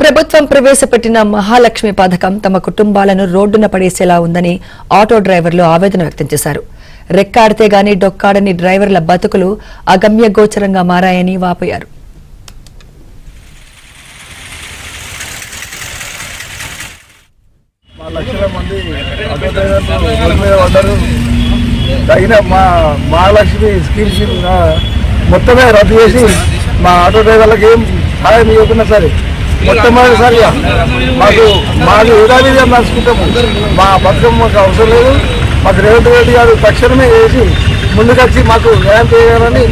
ప్రభుత్వం ప్రవేశపెట్టిన మహాలక్ష్మి పథకం తమ కుటుంబాలను రోడ్డున పడేసేలా ఉందని ఆటో డ్రైవర్లు ఆవేదన వ్యక్తం చేశారు. రెక్కాడితే గాని డొక్కాడని డ్రైవర్ల బతుకులు అగమ్య గోచరంగా మారాయని వాపోయారు. మహాలక్ష్మి స్కీమ్స్ మొత్తమే రద్దు చేసి మా ఆటో డ్రైవర్లకు ఏం సహాయం ఇవ్వకున్నా సరే మొట్టమొదటిసారిగా మాకు ఏడాదిగా నడుచుకుంటాము. మా పథకం మాకు అవసరం లేదు. మాకు రేవంత్ రెడ్డి గారు తక్షణమే వేసి ముందుకొచ్చి మాకు న్యాయం చేయాలని.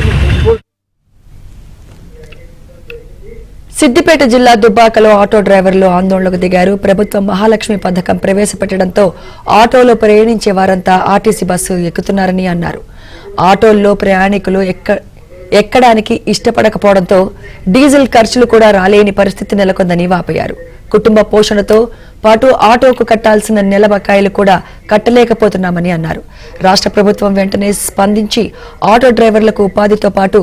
సిద్దిపేట జిల్లా దుబ్బాకలో ఆటో డ్రైవర్లు ఆందోళనకు దిగారు. ప్రభుత్వం మహాలక్ష్మి పథకం ప్రవేశపెట్టడంతో ఆటోలో ప్రయాణించే వారంతా ఆర్టీసీ బస్సు ఎక్కుతున్నారని అన్నారు. ఆటోల్లో ప్రయాణికులు ఎక్కడానికి ఇష్టపడకపోవడంతో డీజిల్ ఖర్చులు కూడా రాలేని పరిస్థితి నెలకొందని వాపోయారు. కుటుంబ పోషణతో పాటు ఆటోకు కట్టాల్సిన నెల బకాయిలు కూడా కట్టలేకపోతున్నామని అన్నారు. రాష్ట్ర ప్రభుత్వం వెంటనే స్పందించి ఆటో డ్రైవర్లకు ఉపాధితో పాటు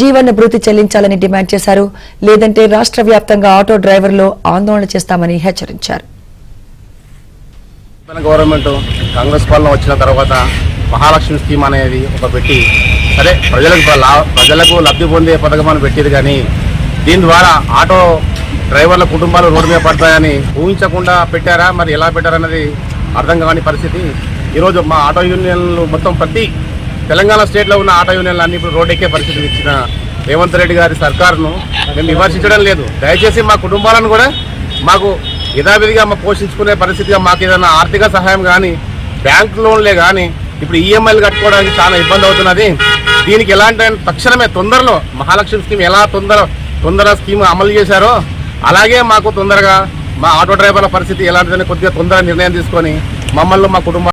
జీవన భృతి చెల్లించాలని డిమాండ్ చేశారు. లేదంటే రాష్ట్ర వ్యాప్తంగా ఆటో డ్రైవర్లు ఆందోళన చేస్తామని హెచ్చరించారు. గవర్నమెంట్ కాంగ్రెస్ పాలన వచ్చిన తర్వాత మహాలక్ష్మి స్కీమ్ అనేది ఒక పెట్టి సరే ప్రజలకు లబ్ధి పొందే పథకం అని పెట్టేది, కానీ దీని ద్వారా ఆటో డ్రైవర్ల కుటుంబాలు రోడ్డు మీద పడతాయని ఊహించకుండా పెట్టారా, మరి ఎలా పెట్టారన్నది అర్థం కాని పరిస్థితి. ఈరోజు మా ఆటో యూనియన్లు మొత్తం ప్రతి తెలంగాణ స్టేట్లో ఉన్న ఆటో యూనియన్లు అన్ని ఇప్పుడు రోడ్డు ఎక్కే పరిస్థితి ఇచ్చిన రేవంత్ రెడ్డి గారి సర్కారును మేము విమర్శించడం లేదు. దయచేసి మా కుటుంబాలను కూడా మాకు యథావిధిగా పోషించుకునే పరిస్థితిగా మాకు ఏదైనా ఆర్థిక సహాయం కానీ బ్యాంక్ లోన్లే కానీ ఇప్పుడు ఈఎంఐలు కట్టుకోవడానికి చాలా ఇబ్బంది అవుతున్నది. దీనికి ఎలాంటి తక్షణమే తొందరలో మహాలక్ష్మి స్కీమ్ ఎలా తొందర స్కీమ్ అమలు చేశారో అలాగే మాకు తొందరగా మా ఆటో డ్రైవర్ల పరిస్థితి ఎలాంటిదని కొద్దిగా తొందరగా నిర్ణయం తీసుకొని మమ్మల్ని మా కుటుంబం